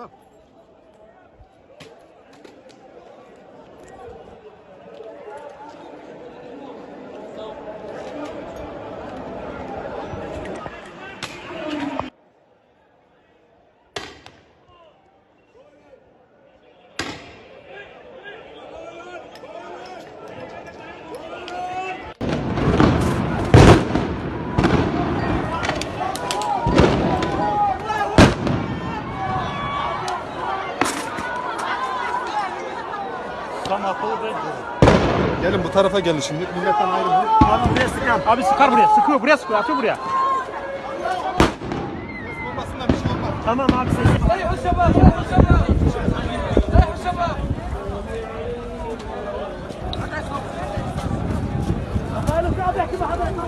طب gelin bu tarafa gelin şimdi. Milletten ayrılın. Abi buraya sıkar. Abi sıkar buraya. Sıkıyor. Buraya sıkıyor. Atıyor buraya. Olmasından bir şey olmaz. Tamam abi sen. Hey الشباب يا الشباب hey الشباب قالوا في عبد يحكي مع حضرتك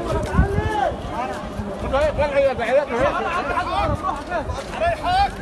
ريحك